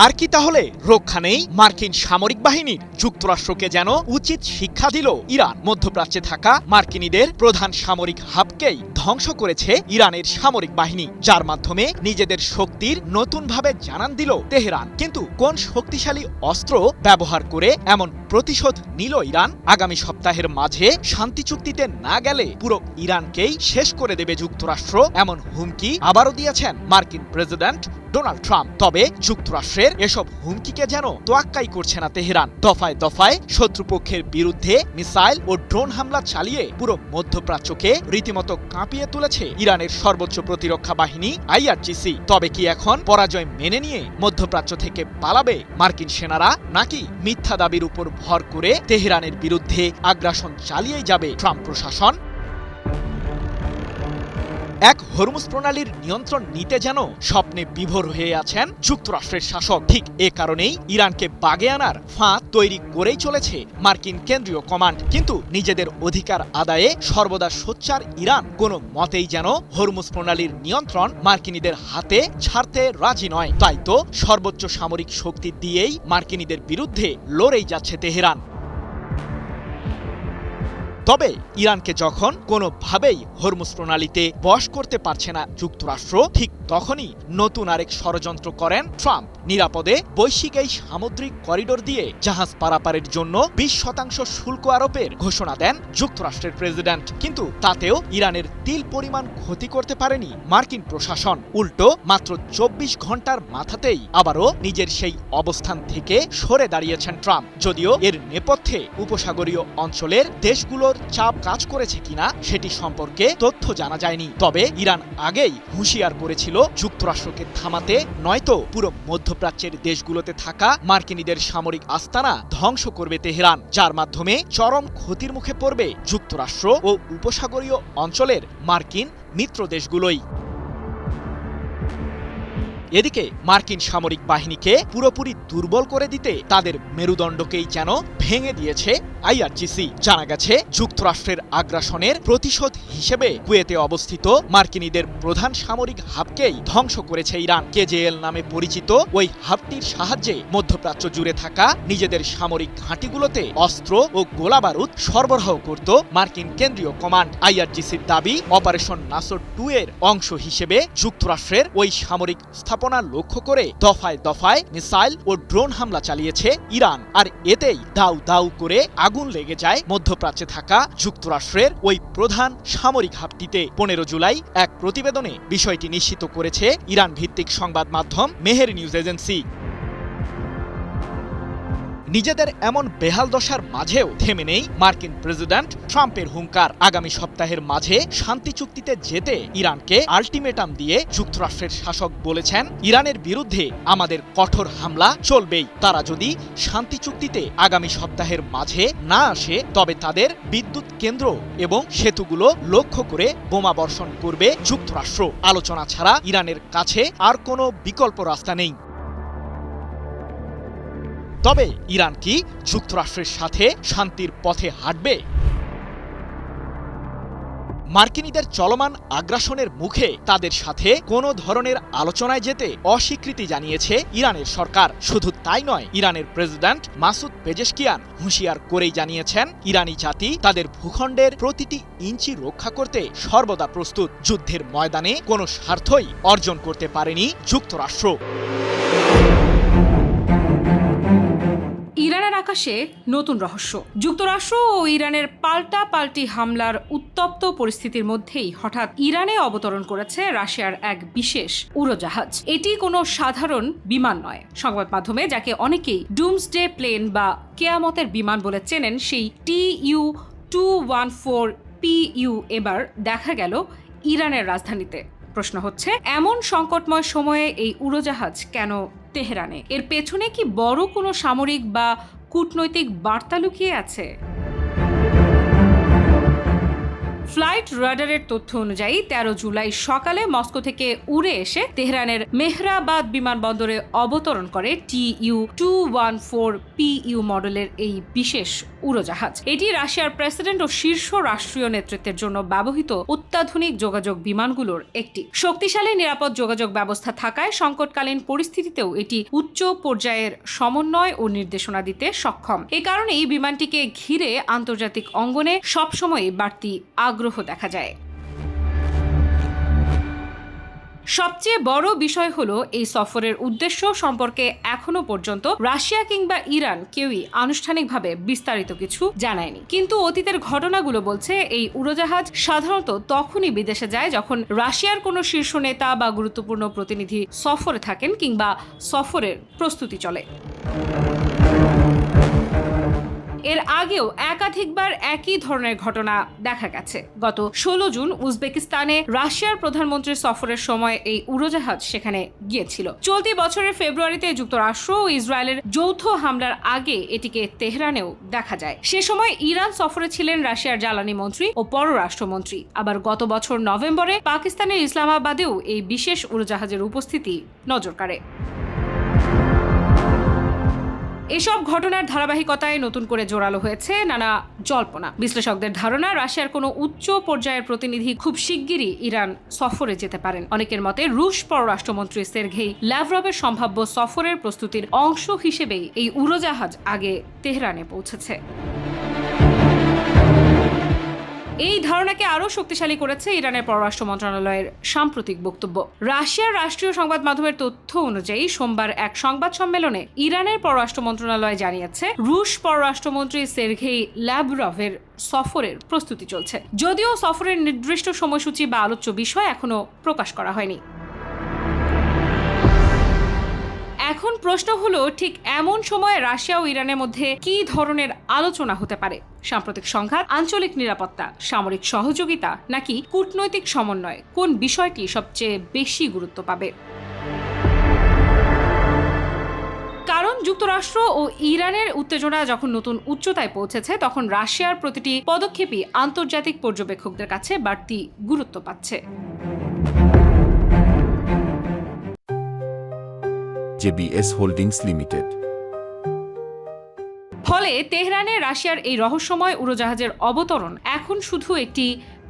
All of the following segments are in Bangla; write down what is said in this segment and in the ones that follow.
আর কি তাহলে রক্ষা নেই মার্কিন সামরিক বাহিনীর? যুক্তরাষ্ট্রকে যেন উচিত শিক্ষা দিল ইরান। মধ্যপ্রাচ্যে থাকা মার্কিনীদের প্রধান সামরিক হাবকেই ধ্বংস করেছে ইরানের সামরিক বাহিনী, যার মাধ্যমে নিজেদের শক্তির নতুনভাবে জানান দিল তেহরান। কিন্তু কোন শক্তিশালী অস্ত্র ব্যবহার করে এমন প্রতিশোধ নিল ইরান? আগামী সপ্তাহের মাঝে শান্তি চুক্তিতে না গেলে পুরো ইরানকেই শেষ করে দেবে যুক্তরাষ্ট্র, এমন হুমকি আবারও দিয়েছেন মার্কিন প্রেসিডেন্ট ডোনাল্ড ট্রাম্প। তবে যুক্তরাষ্ট্রের এসব হুমকিকে যেন তোয়াক্কাই করছে না তেহরান। দফায় দফায় শত্রুপক্ষের বিরুদ্ধে মিসাইল ও ড্রোন হামলা চালিয়ে পুরো মধ্যপ্রাচ্যকে রীতিমতো কাঁপিয়ে তুলেছে ইরানের সর্বোচ্চ প্রতিরক্ষা বাহিনী IRGC। তবে কি এখন পরাজয় মেনে নিয়ে মধ্যপ্রাচ্য থেকে পালাবে মার্কিন সেনারা, নাকি মিথ্যা দাবির উপর ভর করে তেহরানের বিরুদ্ধে আগ্রাসন চালিয়েই যাবে ট্রাম্প প্রশাসন? এক হরমুজ প্রণালীর নিয়ন্ত্রণ নিতে যেন স্বপ্নে বিভোর হয়ে আছেন যুক্তরাষ্ট্রের শাসক। ঠিক এ কারণেই ইরানকে বাগে আনার ফাঁদ তৈরি করেই চলেছে মার্কিন কেন্দ্রীয় কমান্ড। কিন্তু নিজেদের অধিকার আদায়ে সর্বদা সোচ্চার ইরান কোনো মতেই যেন হরমুজ প্রণালীর নিয়ন্ত্রণ মার্কিনীদের হাতে ছাড়তে রাজি নয়। তাই তো সর্বোচ্চ সামরিক শক্তি দিয়েই মার্কিনীদের বিরুদ্ধে লড়েই যাচ্ছে তেহরান। তবে ইরানকে যখন কোনোভাবেই হরমুজ প্রণালীতে বশ করতে পারছে না যুক্তরাষ্ট্র, ঠিক তখনই নতুন আরেক ষড়যন্ত্র করেন ট্রাম্প। নিরাপদে বৈশ্বিক এই সামুদ্রিক করিডোর দিয়ে জাহাজ পারাপারের জন্য 20% শুল্ক আরোপের ঘোষণা দেন যুক্তরাষ্ট্রের প্রেসিডেন্ট। কিন্তু তাতেও ইরানের তিল পরিমাণ ক্ষতি করতে পারেনি মার্কিন প্রশাসন। উল্টো মাত্র 24 ঘন্টার মাথাতেই আবারও নিজের সেই অবস্থান থেকে সরে দাঁড়িয়েছেন ট্রাম্প। যদিও এর নেপথ্যে উপসাগরীয় অঞ্চলের দেশগুলোর চাপ কাজ করেছে কিনা সেটি সম্পর্কে তথ্য জানা যায়নি। তবে ইরান আগেই হুঁশিয়ার করেছিল যুক্তরাষ্ট্রকে থামাতে নয়তো পুরো মধ্যপ্রাচ্যের দেশগুলোতে থাকা মার্কিনীদের সামরিক আস্তানা ধ্বংস করবে তেহরান, যার মাধ্যমে চরম ক্ষতির মুখে পড়বে যুক্তরাষ্ট্র ও উপসাগরীয় অঞ্চলের মার্কিন মিত্র দেশগুলোই। এদিকে মার্কিন সামরিক বাহিনীকে পুরোপুরি দুর্বল করে দিতে তাদের মেরুদণ্ডকেই যেন ভেঙে দিয়েছে IRGC। জানা গেছে যুক্তরাষ্ট্রের আগ্রাসনের প্রতিশোধ হিসেবে কুয়েতে অবস্থিত মার্কিনীদের প্রধান সামরিক হাবকেই ধ্বংস করেছে ইরান। KJL নামে পরিচিত ওই হাবটির সাহায্যে মধ্যপ্রাচ্য জুড়ে থাকা নিজেদের সামরিক ঘাঁটিগুলোতে অস্ত্র ও গোলাবারুদ সরবরাহ করত মার্কিন কেন্দ্রীয় কমান্ড। IRGCর দাবি, অপারেশন নাসর 2 এর অংশ হিসেবে যুক্তরাষ্ট্রের ওই সামরিক স্থাপনা লক্ষ্য করে দফায় দফায় মিসাইল ও ড্রোন হামলা চালিয়েছে ইরান। আর এতেই দাউ দাউ করে আগুন লেগে যায় মধ্যপ্রাচ্যে থাকা যুক্তরাষ্ট্রের ওই প্রধান সামরিক হাবটিতে। 15 জুলাই এক প্রতিবেদনে বিষয়টি নিশ্চিত করেছে ইরান ভিত্তিক সংবাদ মাধ্যম মেহের নিউজ এজেন্সি। নিজেদের এমন বেহাল দশার মাঝেও থেমে নেই মার্কিন প্রেসিডেন্ট ট্রাম্পের হুঙ্কার। আগামী সপ্তাহের মাঝে শান্তি চুক্তিতে যেতে ইরানকে আল্টিমেটাম দিয়ে যুক্তরাষ্ট্রের শাসক বলেছেন, ইরানের বিরুদ্ধে আমাদের কঠোর হামলা চলবেই। তারা যদি শান্তি চুক্তিতে আগামী সপ্তাহের মাঝে না আসে, তবে তাদের বিদ্যুৎ কেন্দ্র এবং সেতুগুলো লক্ষ্য করে বোমা বর্ষণ করবে যুক্তরাষ্ট্র। আলোচনা ছাড়া ইরানের কাছে আর কোনো বিকল্প রাস্তা নেই। তবে ইরান কি যুক্তরাষ্ট্রের সাথে শান্তির পথে হাঁটবে? মার্কিনীদের চলমান আগ্রাসনের মুখে তাদের সাথে কোনো ধরনের আলোচনায় যেতে অস্বীকৃতি জানিয়েছে ইরানের সরকার। শুধু তাই নয়, ইরানের প্রেসিডেন্ট মাসুদ পেজেশকিয়ান হুঁশিয়ার করেই জানিয়েছেন, ইরানি জাতি তাদের ভূখণ্ডের প্রতিটি ইঞ্চি রক্ষা করতে সর্বদা প্রস্তুত। যুদ্ধের ময়দানে কোনো স্বার্থই অর্জন করতে পারেনি যুক্তরাষ্ট্র। ইরানের আকাশে নতুন রহস্য। যুক্তরাষ্ট্র ও ইরানের পাল্টাপাল্টি হামলার উত্তপ্ত পরিস্থিতির মধ্যেই হঠাৎ ইরানে অবতরণ করেছে রাশিয়ার এক বিশেষ উড়োজাহাজ। এটি কোনো সাধারণ বিমান নয়। সংবাদ মাধ্যমে যাকে অনেকেই ডুমসডে প্লেন বা কেয়ামতের বিমান বলে চেনেন, সেই TU-214PU এবার দেখা গেল ইরানের রাজধানীতে। প্রশ্ন হচ্ছে, এমন সংকটময় সময়ে এই উড়োজাহাজ কেন তেহরানে? এর পেছনে কি বড় কোনো সামরিক বা কূটনৈতিক বার্তা লুকিয়ে আছে? ফ্লাইট রাডারের তথ্য অনুযায়ী 13 জুলাই সকালে মস্কো থেকে উড়ে এসে তেহরানের মেহরাবাদ বিমানবন্দরে অবতরণ করে TU-214PU মডেলের এই বিশেষ উড়োজাহাজ। এটি রাশিয়ার প্রেসিডেন্ট ও শীর্ষ রাষ্ট্রীয় নেতৃত্বের জন্য ব্যবহৃত অত্যাধুনিক যোগাযোগ বিমানগুলোর একটি। শক্তিশালী নিরাপদ যোগাযোগ ব্যবস্থা থাকায় সংকটকালীন পরিস্থিতিতেও এটি উচ্চ পর্যায়ের সমন্বয় ও নির্দেশনা দিতে সক্ষম। এ কারণে এই বিমানটিকে ঘিরে আন্তর্জাতিক অঙ্গনে সবসময় বাড়তি আগ্রহ দেখা যায়। সবচেয়ে বড় বিষয় হলো এই সফরের উদ্দেশ্য সম্পর্কে এখনো পর্যন্ত রাশিয়া কিংবা ইরান কেউই আনুষ্ঠানিকভাবে বিস্তারিত কিছু জানায়নি। কিন্তু অতীতের ঘটনাগুলো বলছে এই উড়োজাহাজ সাধারণত তখনই বিদেশে যায় যখন রাশিয়ার কোনো শীর্ষ নেতা বা গুরুত্বপূর্ণ প্রতিনিধি সফরে থাকেন কিংবা সফরের প্রস্তুতি চলে। এর আগেও একাধিকবার একই ধরনের ঘটনা দেখা গেছে। গত 16 জুন উজবেকিস্তানে রাশিয়ার প্রধানমন্ত্রীর সফরের সময় এই উড়োজাহাজ সেখানে গিয়েছিল। চলতি বছরের ফেব্রুয়ারিতে যুক্তরাষ্ট্র ও ইসরায়েলের যৌথ হামলার আগে এটিকে তেহরানেও দেখা যায়। সে সময় ইরান সফরে ছিলেন রাশিয়ার জ্বালানি মন্ত্রী ও পররাষ্ট্রমন্ত্রী। আবার গত বছর নভেম্বরে পাকিস্তানের ইসলামাবাদেও এই বিশেষ উড়োজাহাজের উপস্থিতি নজর কাড়ে। এসব ঘটনার ধারাবাহিকতায় নতুন করে জোরালো হয়েছে নানা জল্পনা। বিশ্লেষকদের ধারণা রাশিয়ার কোনো উচ্চ পর্যায়ের প্রতিনিধি খুব শিগগিরই ইরান সফরে যেতে পারেন। অনেকের মতে রুশ পররাষ্ট্রমন্ত্রী সের্গেই ল্যাভরভের সম্ভাব্য সফরের প্রস্তুতির অংশ হিসেবেই এই উড়োজাহাজ আগে তেহরানে পৌঁছেছে। এই ধারণাকে আরও শক্তিশালী করেছে ইরানের পররাষ্ট্র মন্ত্রণালয়ের সাম্প্রতিক বক্তব্য। রাশিয়ার রাষ্ট্রীয় সংবাদ মাধ্যমের তথ্য অনুযায়ী সোমবার এক সংবাদ সম্মেলনে ইরানের পররাষ্ট্র মন্ত্রণালয় জানিয়েছে রুশ পররাষ্ট্রমন্ত্রী সের্গেই ল্যাভরভের সফরের প্রস্তুতি চলছে। যদিও সফরের নির্দিষ্ট সময়সূচি বা আলোচ্য বিষয় এখনো প্রকাশ করা হয়নি। এখন প্রশ্ন হলো, ঠিক এমন সময়ে রাশিয়া ও ইরানের মধ্যে কী ধরনের আলোচনা হতে পারে? সাম্প্রতিক সংঘাত, আঞ্চলিক নিরাপত্তা, সামরিক সহযোগিতা নাকি কূটনৈতিক সমন্বয়, কোন বিষয়টি সবচেয়ে বেশি গুরুত্ব পাবে? কারণ যুক্তরাষ্ট্র ও ইরানের উত্তেজনা যখন নতুন উচ্চতায় পৌঁছেছে তখন রাশিয়ার প্রতিটি পদক্ষেপই আন্তর্জাতিক পর্যবেক্ষকদের কাছে বাড়তি গুরুত্ব পাচ্ছে। JBS holdings limited. ফলে তেহরানে রাশিয়ার এই রহস্যময় উড়োজাহাজের অবতরণ এখন শুধু একটি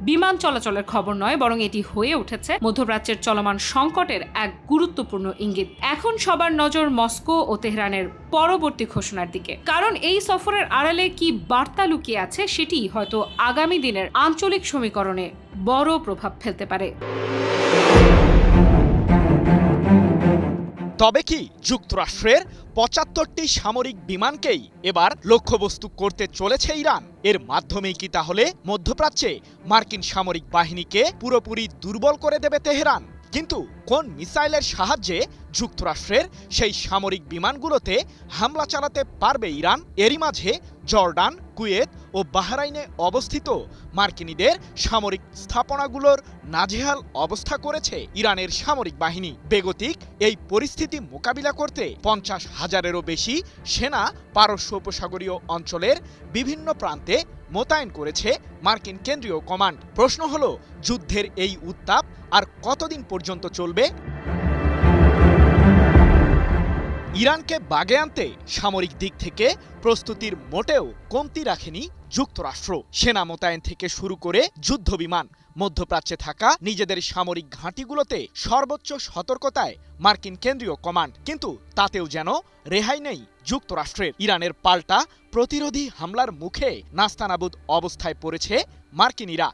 বিমান চলাচলের খবর নয়, বরং এটি হয়ে উঠেছে মধ্যপ্রাচ্যের চলমান সংকটের এক গুরুত্বপূর্ণ ইঙ্গিত। এখন সবার নজর মস্কো ও তেহরানের পরবর্তী ঘোষণার দিকে, কারণ এই সফরের আড়ালে কি বার্তা লুকিয়ে আছে সেটি হয়তো আগামী দিনের আঞ্চলিক সমীকরণে বড় প্রভাব ফেলতে পারে। তবে কি যুক্তরাষ্ট্রের ৭৫টি সামরিক বিমানকেই এবার লক্ষ্যবস্তু করতে চলেছে ইরান? এর মাধ্যমেই কি তাহলে মধ্যপ্রাচ্যে মার্কিন সামরিক বাহিনীকে পুরোপুরি দুর্বল করে দেবে তেহরান? কিন্তু কোন মিসাইলের সাহায্যে যুক্তরাষ্ট্রের সেই সামরিক বিমানগুলোতে হামলা চালাতে পারবে ইরান? এরই মাঝে জর্ডান, কুয়েত ও বাহরাইনে অবস্থিত মার্কিনীদের সামরিক স্থাপনাগুলোর নাজেহাল অবস্থা করেছে ইরানের সামরিক বাহিনী। বেগতিক এই পরিস্থিতি মোকাবিলা করতে ৫০,০০০-এরও বেশি সেনা পারস্য উপসাগরীয় অঞ্চলের বিভিন্ন প্রান্তে মোতায়েন করেছে মার্কিন কেন্দ্রীয় কমান্ড। প্রশ্ন হলো, যুদ্ধের এই উত্তাপ আর কতদিন পর্যন্ত চলবে? ইরানকে বাগে আনতে সামরিক দিক থেকে প্রস্তুতির মোটেও কমতি রাখেনি যুক্তরাষ্ট্র। সেনা মোতায়েন থেকে শুরু করে যুদ্ধ বিমান, মধ্যপ্রাচ্যে থাকা নিজেদের সামরিক ঘাঁটিগুলোতে সর্বোচ্চ সতর্কতায় মার্কিন কেন্দ্রীয় কমান্ড। কিন্তু তাতেও যেন রেহাই নেই যুক্তরাষ্ট্রের। ইরানের পাল্টা প্রতিরোধী হামলার মুখে নাস্তানাবুদ অবস্থায় পড়েছে মার্কিনীরা।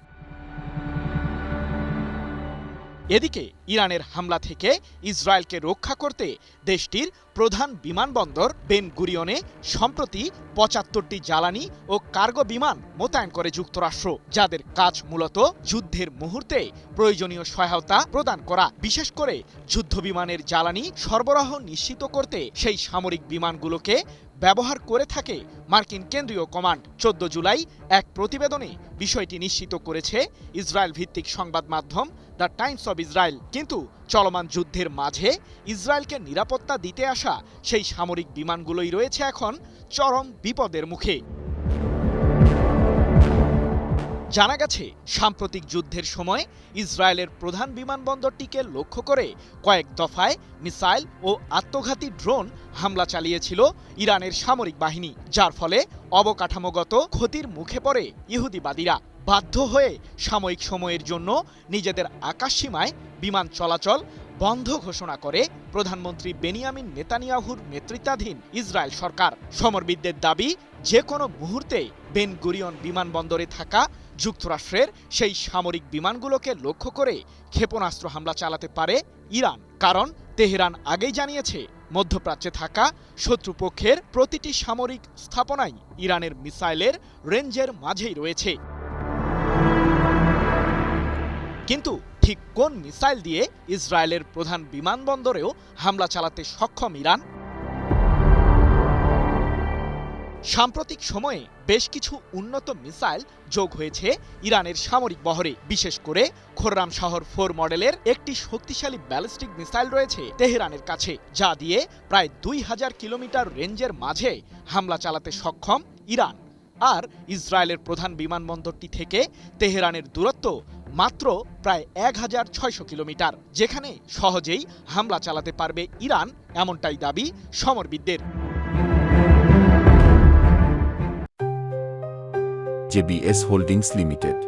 এদিকে ইরানের হামলা থেকে ইসরায়েলকে রক্ষা করতে দেশটির প্রধান বিমানবন্দর বেন গুরিয়নে সম্প্রতি ৭৫টি জ্বালানি ও কার্গো বিমান মোতায়েন করে যুক্তরাষ্ট্র, যাদের কাজ মূলত যুদ্ধের মুহূর্তে প্রয়োজনীয় সহায়তা প্রদান করা। বিশেষ করে যুদ্ধ বিমানের জ্বালানি সরবরাহ নিশ্চিত করতে সেই সামরিক বিমানগুলোকে ব্যবহার করে থাকে মার্কিন কেন্দ্রীয় কমান্ড। ১৪ জুলাই এক প্রতিবেদনে বিষয়টি নিশ্চিত করেছে ইসরায়েল ভিত্তিক সংবাদ মাধ্যম দ্য টাইমস অব ইসরায়েল। কিন্তু চলমান যুদ্ধের মাঝে ইসরায়েলকে নিরাপত্তা দিতে আসা সেই সামরিক বিমানগুলোই রয়েছে এখন চরম বিপদের মুখে। জানা গেছে, সাম্প্রতিক যুদ্ধের সময় ইসরায়েলের প্রধান বিমানবন্দরটিকে লক্ষ্য করে কয়েক দফায় মিসাইল ও আত্মঘাতী ড্রোন হামলা চালিয়েছিল ইরানের সামরিক বাহিনী, যার ফলে অবকাঠামোগত ক্ষতির মুখে পড়ে ইহুদিবাদীরা। বাধ্য হয়ে সাময়িক সময়ের জন্য নিজেদের আকাশসীমায় বিমান চলাচল বন্ধ ঘোষণা করে প্রধানমন্ত্রী বেনিয়ামিন নেতানিয়াহুর নেতৃত্বাধীন ইসরায়েল সরকার। সমরবিদদের দাবি, যে কোনো মুহূর্তে বেন গুরিয়ন বিমানবন্দরে থাকা যুক্তরাষ্ট্রের সেই সামরিক বিমানগুলোকে লক্ষ্য করে ক্ষেপণাস্ত্র হামলা চালাতে পারে ইরান। কারণ তেহরান আগেই জানিয়েছে, মধ্যপ্রাচ্যে থাকা শত্রুপক্ষের প্রতিটি সামরিক স্থাপনাই ইরানের মিসাইলের রেঞ্জের মাঝেই রয়েছে। কিন্তু ঠিক কোন মিসাইল দিয়ে ইসরায়েলের প্রধান বিমানবন্দরেও হামলা চালাতে সক্ষম ইরান? সাম্প্রতিক সময়ে বেশ কিছু উন্নত মিসাইল যোগ হয়েছে ইরানের সামরিক বহরে। বিশেষ করে খোররাম শহর 4 মডেলের একটি শক্তিশালী ব্যালিস্টিক মিসাইল রয়েছে তেহরানের কাছে, যা দিয়ে প্রায় 2000 কিলোমিটার রেঞ্জের মাঝে হামলা চালাতে সক্ষম ইরান। আর ইসরায়েলের প্রধান বিমানবন্দরটি থেকে তেহরানের দূরত্ব মাত্র প্রায় 1600 কিলোমিটার, যেখানে সহজেই হামলা চালাতে পারবে ইরান, এমনটাই দাবি সমরবিদদের। JBS holdings limited.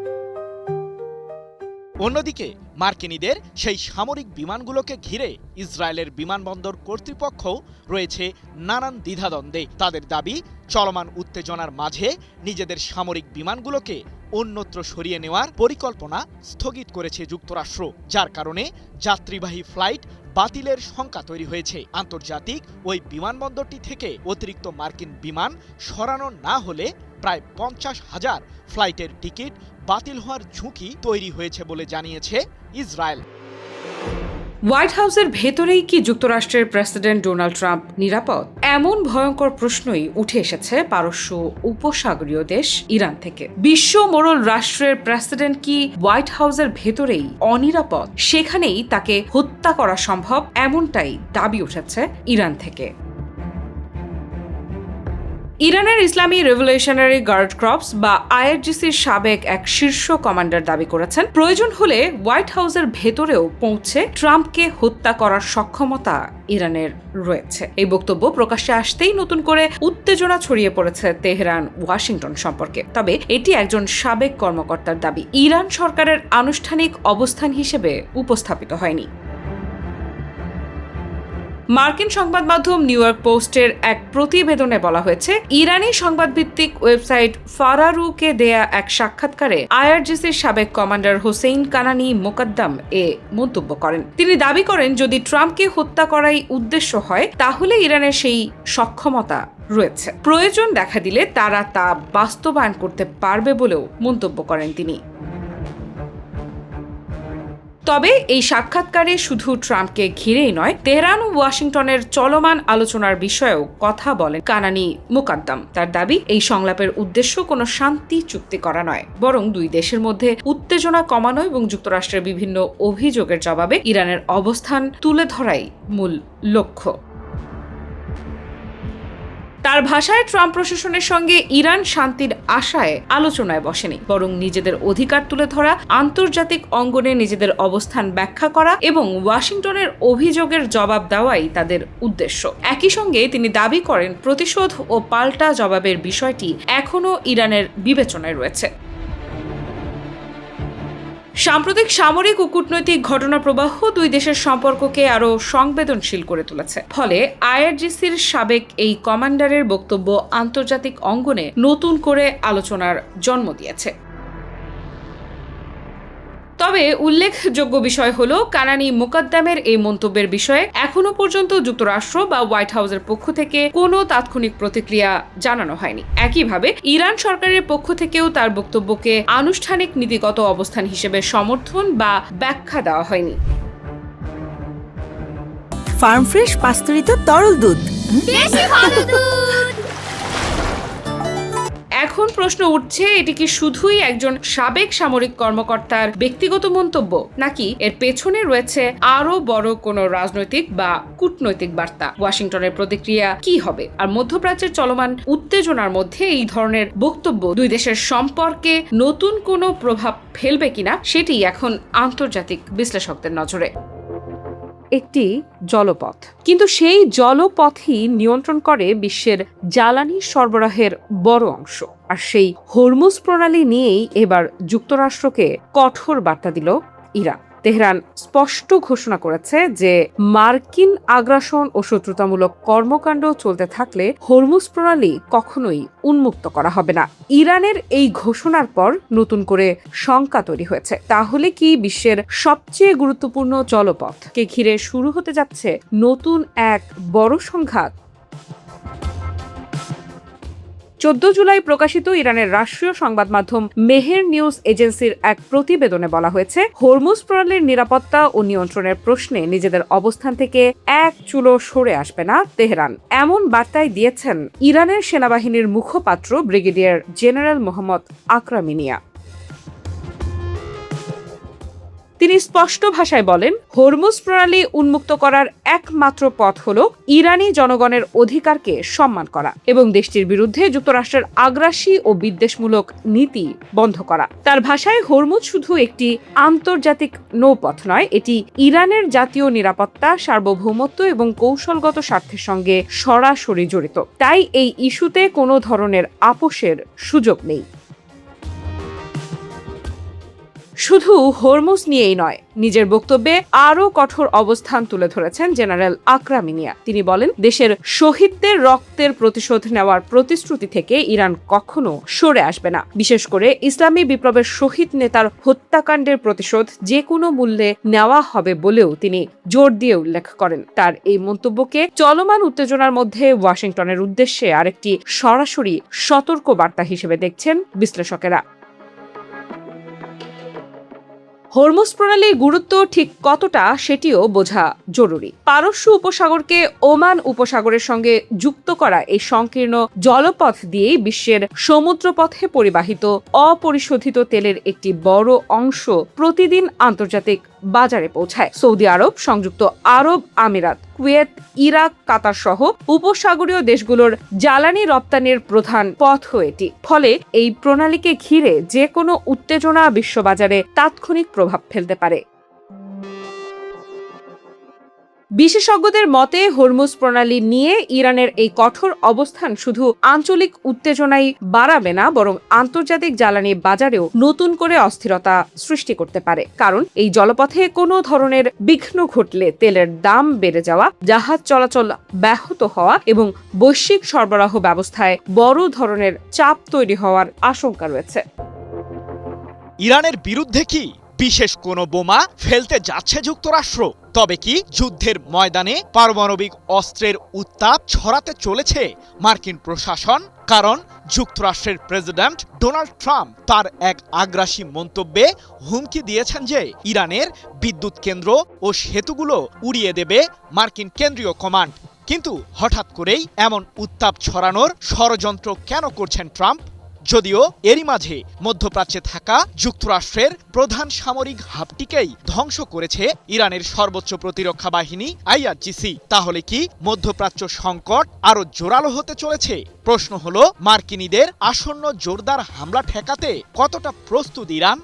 অন্যদিকে মার্কিনীদের সেই সামরিক বিমানগুলোকে ঘিরে ইসরায়েলের বিমানবন্দর কর্তৃপক্ষও রয়েছে নানান দ্বিধাদ্বন্দ্বে। তাদের দাবি, চলমান উত্তেজনার মাঝে নিজেদের সামরিক বিমানগুলোকে অন্যত্র সরিয়ে নেওয়ার পরিকল্পনা স্থগিত করেছে যুক্তরাষ্ট্র, যার কারণে যাত্রীবাহী ফ্লাইট বাতিলের শঙ্কা তৈরি হয়েছে। আন্তর্জাতিক ওই বিমানবন্দরটি থেকে অতিরিক্ত মার্কিন বিমান সরানো না হলে প্রায় 50,000 ফ্লাইটের টিকিট বাতিল হওয়ার ঝুঁকি তৈরি হয়েছে বলে জানিয়েছে ইসরায়েল। হোয়াইট হাউসের ভেতরেই কি যুক্তরাষ্ট্রের প্রেসিডেন্ট ডোনাল্ড ট্রাম্প নিরাপদ? এমন ভয়ঙ্কর প্রশ্নই উঠে এসেছে পারস্য উপসাগরীয় দেশ ইরান থেকে। বিশ্ব মোড়ল রাষ্ট্রের প্রেসিডেন্ট কি হোয়াইট হাউসের ভেতরেই অনিরাপদ? সেখানেই তাকে হত্যা করা সম্ভব, এমনটাই দাবি উঠেছে ইরান থেকে। ইরানের ইসলামী রেভলিউশনারি গার্ড ক্রপস বা আইআরজিসির সাবেক এক শীর্ষ কমান্ডার দাবি করেছেন, প্রয়োজন হলে হোয়াইট হাউসের ভেতরেও পৌঁছে ট্রাম্পকে হত্যা করার সক্ষমতা ইরানের রয়েছে। এই বক্তব্য প্রকাশ্যে আসতেই নতুন করে উত্তেজনা ছড়িয়ে পড়েছে তেহরান ওয়াশিংটন সম্পর্কে। তবে এটি একজন সাবেক কর্মকর্তার দাবি, ইরান সরকারের আনুষ্ঠানিক অবস্থান হিসেবে উপস্থাপিত হয়নি। মার্কিন সংবাদ মাধ্যম নিউ ইয়র্ক পোস্টের এক প্রতিবেদনে বলা হয়েছে, ইরানি সংবাদভিত্তিক ওয়েবসাইট ফারারুকে দেয়া এক সাক্ষাৎকারে আইআরজিসির সাবেক কমান্ডার হোসেইন কানানি মোকাদ্দাম এ মন্তব্য করেন। তিনি দাবি করেন, যদি ট্রাম্পকে হত্যা করাই উদ্দেশ্য হয় তাহলে ইরানের সেই সক্ষমতা রয়েছে। প্রয়োজন দেখা দিলে তারা তা বাস্তবায়ন করতে পারবে বলেও মন্তব্য করেন তিনি। তবে এই সাক্ষাৎকারে শুধু ট্রাম্পকে ঘিরেই নয়, তেহরান ও ওয়াশিংটনের চলমান আলোচনার বিষয়েও কথা বলেন কানানি মুকাদ্দাম। তার দাবি, এই সংলাপের উদ্দেশ্য কোনো শান্তি চুক্তি করা নয়, বরং দুই দেশের মধ্যে উত্তেজনা কমানো এবং যুক্তরাষ্ট্রের বিভিন্ন অভিযোগের জবাবে ইরানের অবস্থান তুলে ধরাই মূল লক্ষ্য। তার ভাষায়, ট্রাম্প প্রশাসনের সঙ্গে ইরান শান্তির আশায় আলোচনায় বসেনি, বরং নিজেদের অধিকার তুলে ধরা, আন্তর্জাতিক অঙ্গনে নিজেদের অবস্থান ব্যাখ্যা করা এবং ওয়াশিংটনের অভিযোগের জবাব দেওয়াই তাদের উদ্দেশ্য। একই সঙ্গে তিনি দাবি করেন, প্রতিশোধ ও পাল্টা জবাবের বিষয়টি এখনও ইরানের বিবেচনায় রয়েছে। সাম্প্রতিক সামরিক ও কূটনৈতিক ঘটনা প্রবাহ দুই দেশের সম্পর্ককে আরও সংবেদনশীল করে তুলেছে। ফলে আইআরজিসির সাবেক এই কমান্ডারের বক্তব্য আন্তর্জাতিক অঙ্গনে নতুন করে আলোচনার জন্ম দিয়েছে। তবে উল্লেখযোগ্য বিষয় হলো, কানানি মোকাদ্দামের এই মন্তব্যের বিষয়ে এখনো পর্যন্ত যুক্তরাষ্ট্র বা হোয়াইট হাউসের পক্ষ থেকে কোনো তাৎক্ষণিক প্রতিক্রিয়া জানানো হয়নি। একইভাবে ইরান সরকারের পক্ষ থেকেও তার বক্তব্যকে আনুষ্ঠানিক নীতিগত অবস্থান হিসেবে সমর্থন বা ব্যাখ্যা দেওয়া হয়নি। ফার্ম ফ্রেশ পাস্তুরিত তরল দুধ, এখন এখন প্রশ্ন উঠছে, এটি কি শুধুই একজন সাবেক সামরিক কর্মকর্তার ব্যক্তিগত মন্তব্য, নাকি এর পেছনে রয়েছে আরো বড় কোনো রাজনৈতিক বা কূটনৈতিক বার্তা? ওয়াশিংটনের প্রতিক্রিয়া কি হবে? আর মধ্যপ্রাচ্যের চলমান উত্তেজনার মধ্যে এই ধরনের বক্তব্য দুই দেশের সম্পর্কে নতুন কোনো প্রভাব ফেলবে কিনা, সেটি এখন আন্তর্জাতিক বিশ্লেষকদের নজরে। একটি জলপথ, কিন্তু সেই জলপথই নিয়ন্ত্রণ করে বিশ্বের জ্বালানি সরবরাহের বড় অংশ। আর সেই হরমুজ প্রণালী নিয়েই এবার যুক্তরাষ্ট্রকে কঠোর বার্তা দিল ইরান। তেহরান স্পষ্ট ঘোষণা করেছে যে মার্কিন আগ্রাসন ও শত্রুতামূলক কর্মকাণ্ড চলতে থাকলে হরমুজ প্রণালী কখনোই উন্মুক্ত করা হবে না। ইরানের এই ঘোষণার পর নতুন করে শঙ্কা তৈরি হয়েছে, তাহলে কি বিশ্বের সবচেয়ে গুরুত্বপূর্ণ জলপথকে ঘিরে শুরু হতে যাচ্ছে নতুন এক বড় সংঘাত? 14 জুলাই প্রকাশিত ইরানের রাষ্ট্রীয় সংবাদ মাধ্যম মেহের নিউজ এজেন্সির এক প্রতিবেদনে বলা হয়েছে, হরমুজ প্রণালীর নিরাপত্তা ও নিয়ন্ত্রণের প্রশ্নে নিজেদের অবস্থান থেকে এক চুলো সরে আসবে না তেহরান। এমন বার্তায় দিয়েছেন ইরানের সেনাবাহিনীর মুখপাত্র ব্রিগেডিয়ার জেনারেল মোহাম্মদ আকরামিনিয়া। তিনি স্পষ্ট ভাষায় বলেন, হরমুজ প্রণালী উন্মুক্ত করার একমাত্র পথ হল ইরানি জনগণের অধিকারকে সম্মান করা এবং দেশটির বিরুদ্ধে যুক্তরাষ্ট্রের আগ্রাসী ও বিদ্বেষমূলক নীতি বন্ধ করা। তার ভাষায় হরমুজ শুধু একটি আন্তর্জাতিক নৌপথ নয়, এটি ইরানের জাতীয় নিরাপত্তা, সার্বভৌমত্ব এবং কৌশলগত স্বার্থের সঙ্গে সরাসরি জড়িত। তাই এই ইস্যুতে কোনো ধরনের আপোষের সুযোগ নেই। শুধু হরমুজ নিয়েই নয়, নিজের বক্তব্যে আরও কঠোর অবস্থান তুলে ধরেছেন জেনারেল আকরামিনিয়া। তিনি বলেন, দেশের শহীদদের রক্তের প্রতিশোধ নেওয়ার প্রতিশ্রুতি থেকে ইরান কখনো সরে আসবে না। বিশেষ করে ইসলামী বিপ্লবের শহীদ নেতার হত্যাকাণ্ডের প্রতিশোধ যে কোনো মূল্যে নেওয়া হবে বলেও তিনি জোর দিয়ে উল্লেখ করেন। তার এই মন্তব্যকে চলমান উত্তেজনার মধ্যে ওয়াশিংটনের উদ্দেশ্যে আরেকটি সরাসরি সতর্ক বার্তা হিসেবে দেখছেন বিশ্লেষকেরা। হরমুজ প্রণালীর গুরুত্ব ঠিক কতটা সেটিও বোঝা জরুরি। পারস্য উপসাগরকে ওমান উপসাগরের সঙ্গে যুক্ত করা এই সংকীর্ণ জলপথ দিয়েই বিশ্বের সমুদ্রপথে পরিবাহিত অপরিশোধিত তেলের একটি বড় অংশ প্রতিদিন আন্তর্জাতিক বাজারে পৌঁছায়। সৌদি আরব, সংযুক্ত আরব আমিরাত, কুয়েত, ইরাক, কাতার সহ উপসাগরীয় দেশগুলোর জ্বালানি রপ্তানির প্রধান পথও এটি। ফলে এই প্রণালীকে ঘিরে যে কোনো উত্তেজনা বিশ্ববাজারে তাৎক্ষণিক প্রভাব ফেলতে পারে। বিশেষজ্ঞদের মতে, হরমুজ প্রণালী নিয়ে ইরানের এই কঠোর অবস্থান শুধু আঞ্চলিক উত্তেজনাই বাড়াবে না, বরং আন্তর্জাতিক জ্বালানি বাজারেও নতুন করে অস্থিরতা সৃষ্টি করতে পারে। কারণ এই জলপথে কোনো ধরনের বিঘ্ন ঘটলে তেলের দাম বেড়ে যাওয়া, জাহাজ চলাচল ব্যাহত হওয়া এবং বৈশ্বিক সরবরাহ ব্যবস্থায় বড় ধরনের চাপ তৈরি হওয়ার আশঙ্কা রয়েছে। ইরানের বিরুদ্ধে কি বিশেষ কোনো বোমা ফেলতে যাচ্ছে যুক্তরাষ্ট্র? তবে কি যুদ্ধের ময়দানে পারমাণবিক অস্ত্রের উত্তাপ ছড়াতে চলেছে মার্কিন প্রশাসন? কারণ যুক্তরাষ্ট্রের প্রেসিডেন্ট ডোনাল্ড ট্রাম্প তার এক আগ্রাসী মন্তব্যে হুমকি দিয়েছেন যে ইরানের বিদ্যুৎ কেন্দ্র ও সেতুগুলো উড়িয়ে দেবে মার্কিন কেন্দ্রীয় কমান্ড। কিন্তু হঠাৎ করেই এমন উত্তাপ ছড়ানোর ষড়যন্ত্র কেন করছেন ট্রাম্প? যদিও এরই মাঝে মধ্যপ্রাচ্যে থাকা যুক্তরাষ্ট্রের প্রধান সামরিক হাবটিকেই ধ্বংস করেছে ইরানের সর্বোচ্চ প্রতিরক্ষা বাহিনী IRGC। তাহলে কি মধ্যপ্রাচ্য সংকট আরো জোরালো হতে চলেছে? প্রশ্ন হলো, মার্কিনীদের আসন্ন জোরদার হামলা ঠেকাতে কতটা প্রস্তুত ইরান?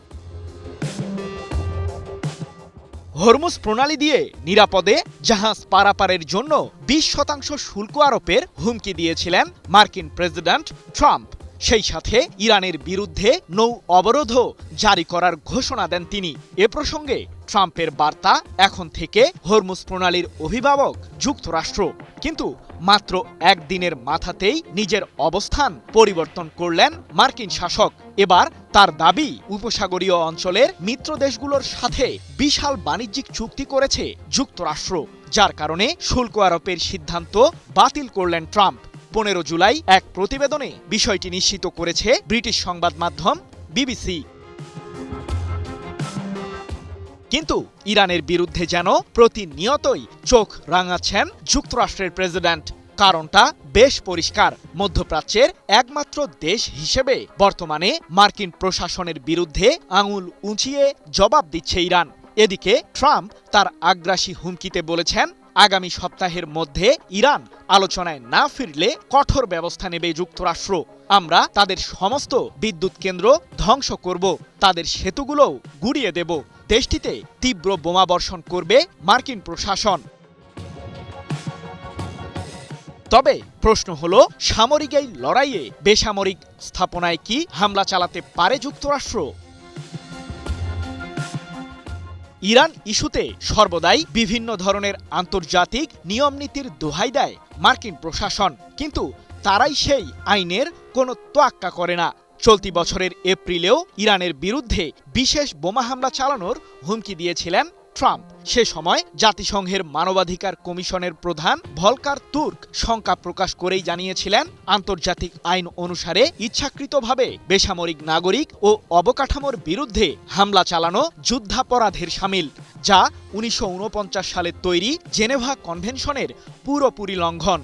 হরমুজ প্রণালী দিয়ে নিরাপদে জাহাজ পারাপারের জন্য 20% শুল্ক আরোপের হুমকি দিয়েছিলেন মার্কিন প্রেসিডেন্ট ট্রাম্প। সেই সাথে ইরানের বিরুদ্ধে নৌ অবরোধও জারি করার ঘোষণা দেন তিনি। এ প্রসঙ্গে ট্রাম্পের বার্তা, এখন থেকে হরমুজ প্রণালীর অভিভাবক যুক্তরাষ্ট্র। কিন্তু মাত্র একদিনের মাথাতেই নিজের অবস্থান পরিবর্তন করলেন মার্কিন শাসক। এবার তার দাবি, উপসাগরীয় অঞ্চলের মিত্র দেশগুলোর সাথে বিশাল বাণিজ্যিক চুক্তি করেছে যুক্তরাষ্ট্র, যার কারণে শুল্ক আরোপের সিদ্ধান্ত বাতিল করলেন ট্রাম্প। 15 জুলাই এক প্রতিবেদনে বিষয়টি নিশ্চিত করেছে ব্রিটিশ সংবাদ মাধ্যম BBC। কিন্তু ইরানের বিরুদ্ধে যেন প্রতিনিয়তই চোখ রাঙাচ্ছেন যুক্তরাষ্ট্রের প্রেসিডেন্ট। কারণটা বেশ পরিষ্কার। মধ্যপ্রাচ্যের একমাত্র দেশ হিসেবে বর্তমানে মার্কিন প্রশাসনের বিরুদ্ধে আঙুল উঁচিয়ে জবাব দিচ্ছে ইরান। এদিকে ট্রাম্প তার আগ্রাসী হুমকিতে বলেছেন, আগামী সপ্তাহের মধ্যে ইরান আলোচনায় না ফিরলে কঠোর ব্যবস্থা নেবে যুক্তরাষ্ট্র। আমরা তাদের সমস্ত বিদ্যুৎ কেন্দ্র ধ্বংস করব, তাদের সেতুগুলোও গুড়িয়ে দেব। দেশটিতে তীব্র বোমাবর্ষণ করবে মার্কিন প্রশাসন। তবে প্রশ্ন হলো, সামরিক এই লড়াইয়ে বেসামরিক স্থাপনায় কি হামলা চালাতে পারে যুক্তরাষ্ট্র? ইরান ইস্যুতে সর্বদাই বিভিন্ন ধরনের আন্তর্জাতিক নিয়মনীতির দোহাই দেয় মার্কিন প্রশাসন, কিন্তু তারাই সেই আইনের কোনো তোয়াক্কা করে না। চলতি বছরের এপ্রিলেও ইরানের বিরুদ্ধে বিশেষ বোমা হামলা চালানোর হুমকি দিয়েছিলেন ট্রাম্প। সে সময় জাতিসংঘের মানবাধিকার কমিশনের প্রধান ভলকার তুর্ক শঙ্কা প্রকাশ করেই জানিয়েছিলেন, আন্তর্জাতিক আইন অনুসারে ইচ্ছাকৃতভাবে বেসামরিক নাগরিক ও অবকাঠামোর বিরুদ্ধে হামলা চালানো যুদ্ধাপরাধের শামিল, যা 1949 সালে তৈরি জেনেভা কনভেনশনের পুরোপুরি লঙ্ঘন।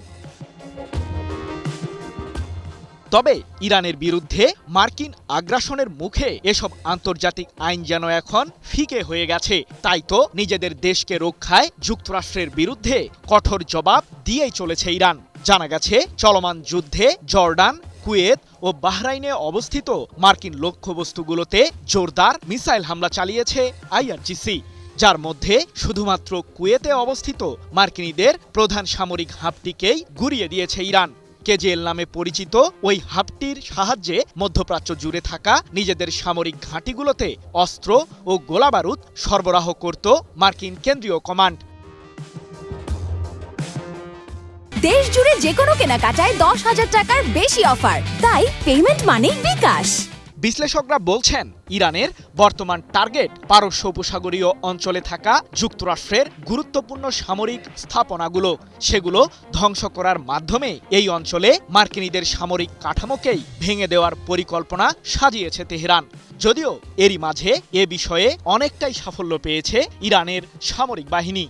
তবে ইরানের বিরুদ্ধে মার্কিন আগ্রাসনের মুখে এসব আন্তর্জাতিক আইন যেন এখন ফিকে হয়ে গেছে। তাই তো নিজেদের দেশকে রক্ষায় যুক্তরাষ্ট্রের বিরুদ্ধে কঠোর জবাব দিয়েই চলেছে ইরান। জানা গেছে, চলমান যুদ্ধে জর্ডান, কুয়েত ও বাহরাইনে অবস্থিত মার্কিন লক্ষ্যবস্তুগুলোতে জোরদার মিসাইল হামলা চালিয়েছে আইআরজিসি, যার মধ্যে শুধুমাত্র কুয়েতে অবস্থিত মার্কিনীদের প্রধান সামরিক হাবটিকেই গুড়িয়ে দিয়েছে ইরান। কেজিএল নামে পরিচিত ওই হাবটির সাহায্যে মধ্যপ্রাচ্য জুড়ে থাকা নিজেদের সামরিক ঘাঁটিগুলোতে অস্ত্র ও গোলাবারুদ সরবরাহ করত মার্কিন কেন্দ্রীয় কমান্ড। দেশ জুড়ে যে কোনো কেনাকাটায় 10,000 টাকার বেশি অফার, তাই পেমেন্ট মানেই বিকাশ। বিশ্লেষকরা বলছেন, ইরানের বর্তমান টার্গেট পারস্য উপসাগরীয় অঞ্চলে থাকা যুক্তরাষ্ট্রের গুরুত্বপূর্ণ সামরিক স্থাপনাগুলো। সেগুলো ধ্বংস করার মাধ্যমে এই অঞ্চলে মার্কিনীদের সামরিক কাঠামোকেই ভেঙে দেওয়ার পরিকল্পনা সাজিয়েছে তেহরান। যদিও এরই মাঝে এ বিষয়ে অনেকটাই সাফল্য পেয়েছে ইরানের সামরিক বাহিনী।